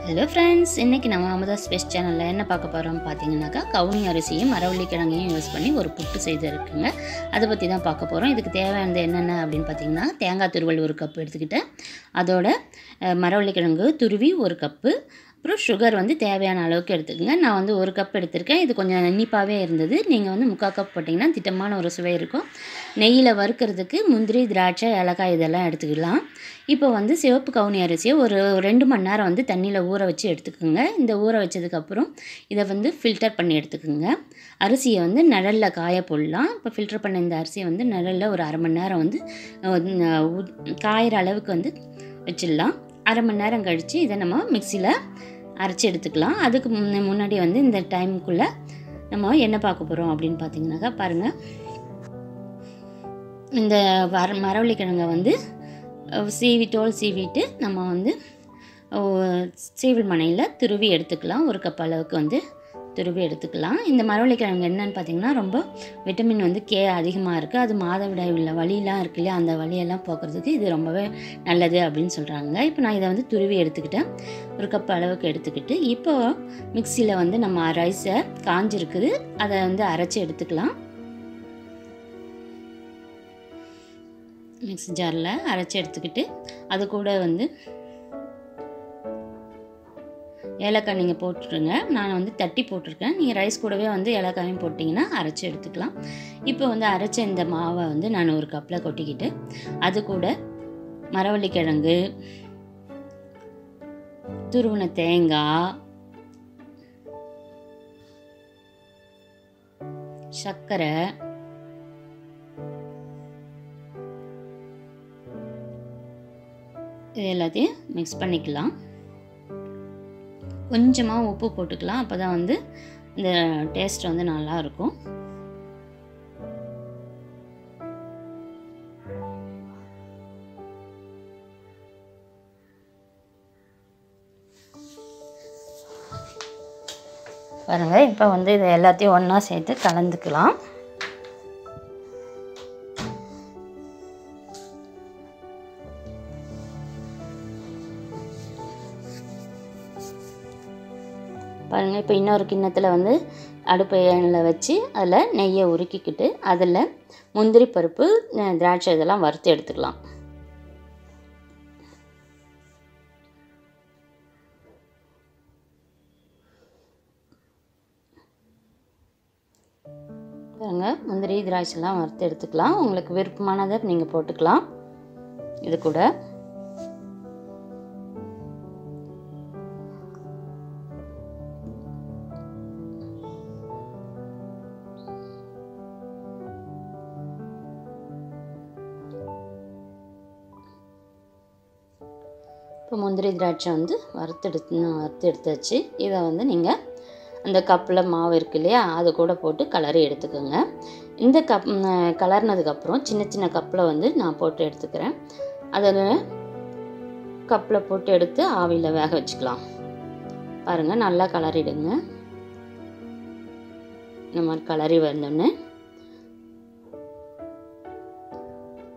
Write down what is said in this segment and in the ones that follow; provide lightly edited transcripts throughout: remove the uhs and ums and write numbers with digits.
Hello friends, இன்னைக்கு நம்ம Amudha special சேனல்ல என்ன பார்க்க போறோம் பாத்தீங்கன்னாக்கா கவுனி அரிசியும் மரவள்ளிக்கிழங்கையும் யூஸ் பண்ணி ஒரு புட்டு செய்திருக்குங்க. அத பத்தி தான் பார்க்க போறோம். இதுக்கு தேவையானது என்னென்ன அப்படினு பாத்தீங்கன்னா தேங்காய் துருவல் 1 கப் எடுத்துக்கிட்டேன். அதோட மரவள்ளிக்கிழங்கு துருவி 1 கப், அப்புறம் சுகர் வந்து தேவையான அளவுக்கு எடுத்துக்கங்க. நான் வந்து 1 கப் எடுத்துர்க்கேன். இது கொஞ்சம் இனிப்பாவே இருந்தது. நீங்க வந்து 3/4 கப் போட்டீங்கன்னா திட்டமான ஒரு சுவை இருக்கும். நெய்யில வறுக்கிறதுக்கு முந்திரி, திராட்சை, ஏலக்காய் இதெல்லாம் எடுத்துக்கலாம். இப்போ வந்து சிவப்பு கவுனி அரிசியை ஒரு 2 மணி நேரம் வந்து தண்ணியில் ஊற வச்சு எடுத்துக்கோங்க. இந்த ஊற வச்சதுக்கப்புறம் இதை வந்து ஃபில்டர் பண்ணி எடுத்துக்கோங்க. அரிசியை வந்து நிழலில் காய போடலாம். இப்போ ஃபில்டர் பண்ண இந்த அரிசியை வந்து நிழலில் ஒரு 1/2 மணி நேரம் வந்து காயிற அளவுக்கு வந்து வச்சிடலாம். 1/2 மணி நேரம் கழித்து இதை நம்ம மிக்சியில் அரைச்சி எடுத்துக்கலாம். அதுக்கு முன்னாடி வந்து இந்த டைமுக்குள்ளே நம்ம என்ன பார்க்க போகிறோம் அப்படின்னு பார்த்தீங்கன்னாக்கா பாருங்கள், இந்த மரவள்ளிக்கிழங்கை வந்து தோல் சீவிட்டு நம்ம வந்து சீவல் மணையில் துருவி எடுத்துக்கலாம். 1 கப் அளவுக்கு வந்து துருவி எடுத்துக்கலாம். இந்த மரவள்ளிக்கிழங்கு என்னன்னு பார்த்தீங்கன்னா ரொம்ப விட்டமின் வந்து கே அதிகமாக இருக்குது. அது மாதவிடாய் உள்ள வலியெலாம் இருக்கு இல்லையா, அந்த வலியெல்லாம் போக்குறதுக்கு இது ரொம்பவே நல்லது அப்படின்னு சொல்கிறாங்க. இப்போ நான் இதை வந்து துருவி எடுத்துக்கிட்டேன். 1 கப் அளவுக்கு எடுத்துக்கிட்டு இப்போ மிக்சியில் வந்து நம்ம ரைஸை காஞ்சிருக்குது அதை வந்து அரைச்சி எடுத்துக்கலாம். மிக்ஸி ஜாரில் அரைச்சி எடுத்துக்கிட்டு அது கூட வந்து ஏலக்காய் நீங்கள் போட்டுருங்க. நான் வந்து தட்டி போட்டிருக்கேன். நீங்கள் ரைஸ் கூடவே வந்து ஏலக்காயும் போட்டிங்கன்னா அரைச்சி எடுத்துக்கலாம். இப்போ வந்து அரைச்ச இந்த மாவை வந்து நான் 1 கப்பில் கொட்டிக்கிட்டு அது கூட மரவள்ளிக்கிழங்கு, துருவின தேங்காய், சர்க்கரை, இது எல்லாத்தையும் மிக்ஸ் பண்ணிக்கலாம். கொஞ்சமாக உப்பு போட்டுக்கலாம். அப்போ தான் வந்து இந்த டேஸ்ட் வந்து நல்லா இருக்கும். பாருங்கள், இப்போ வந்து இதை எல்லாத்தையும் ஒன்றா சேர்த்து கலந்துக்கலாம். பாருங்கள், இப்போ இன்னொரு கிண்ணத்தில் வந்து அடுப்பு எண்ணெயில் வச்சு அதில் நெய்யை உருக்கிக்கிட்டு அதில் முந்திரி பருப்பு, திராட்சை இதெல்லாம் வறுத்து எடுத்துக்கலாம். பாருங்கள், முந்திரி திராட்சைலாம் வறுத்து எடுத்துக்கலாம். உங்களுக்கு விருப்பமானதை நீங்கள் போட்டுக்கலாம். இது கூட இப்போ முந்திரி திராட்சை வந்து வறுத்து எடுத்தாச்சு. இதை வந்து நீங்கள் அந்த கப்பில் மாவு இருக்கு இல்லையா, அது கூட போட்டு கலரி எடுத்துக்கோங்க. இந்த கலர்னதுக்கப்புறம் சின்ன சின்ன கப்பில் வந்து நான் போட்டு எடுத்துக்கிறேன். அதில் கப்பில் போட்டு எடுத்து ஆவியில் வேக வச்சுக்கலாம். பாருங்கள், நல்லா கலரிடுங்க. இந்த மாதிரி கலரி வந்தோடனே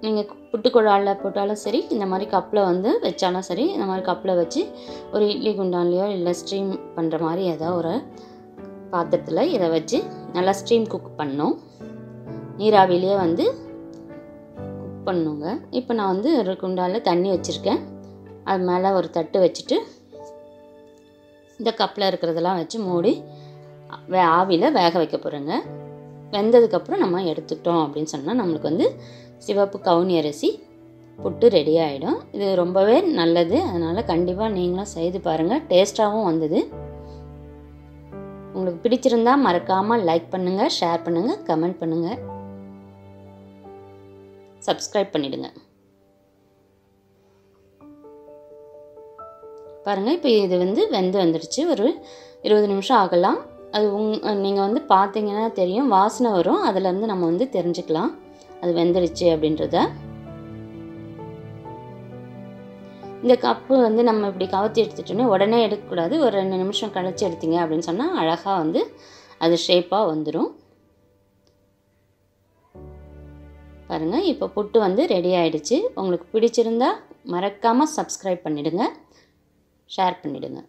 நீங்கள் புட்டுக்குழாயில் போட்டாலும் சரி, இந்த மாதிரி கப்பில் வந்து வச்சாலும் சரி, இந்த மாதிரி கப்பில் வச்சு ஒரு இட்லி குண்டான்லையோ இல்லை ஸ்ட்ரீம் பண்ணுற மாதிரி ஏதோ ஒரு பாத்திரத்தில் இதை வச்சு நல்லா ஸ்ட்ரீம் குக் பண்ணணும். நீராவிலேயே வந்து குக் பண்ணுங்க. இப்போ நான் வந்து ஒரு குண்டானில் தண்ணி வச்சுருக்கேன். அது மேலே ஒரு தட்டு வச்சுட்டு இந்த கப்பில் இருக்கிறதெல்லாம் வச்சு மூடி ஆவியில் வேக வைக்க போகிறேங்க. வெந்ததுக்கப்புறம் நம்ம எடுத்துக்கிட்டோம் அப்படின்னு சொன்னால் நம்மளுக்கு வந்து சிவப்பு கவுனி அரிசி புட்டு ரெடி ஆகிடும். இது ரொம்பவே நல்லது. அதனால் கண்டிப்பாக நீங்களும் செய்து பாருங்கள். டேஸ்ட்டாகவும் வந்தது. உங்களுக்கு பிடிச்சிருந்தால் மறக்காமல் லைக் பண்ணுங்கள், ஷேர் பண்ணுங்கள், கமெண்ட் பண்ணுங்கள், சப்ஸ்கிரைப் பண்ணிவிடுங்க. பாருங்கள், இப்போ இது வந்து வந்துடுச்சு. ஒரு 20 நிமிஷம் ஆகலாம். அது நீங்கள் வந்து பார்த்தீங்கன்னா தெரியும், வாசனை வரும். அதிலேருந்து நம்ம வந்து தெரிஞ்சுக்கலாம் அது வெந்துடுச்சு அப்படின்றத. இந்த கப்பு வந்து நம்ம இப்படி கவுத்தி எடுத்துட்டோன்னே உடனே எடுக்கக்கூடாது. ஒரு 2 நிமிஷம் கழிச்சு எடுத்தீங்க அப்படின்னு சொன்னால் அழகாக வந்து அது ஷேப்பாக வந்துடும். பாருங்கள், இப்போ புட்டு வந்து ரெடி ஆகிடுச்சு. உங்களுக்கு பிடிச்சிருந்தா மறக்காமல் சப்ஸ்கிரைப் பண்ணிவிடுங்க, ஷேர் பண்ணிவிடுங்க.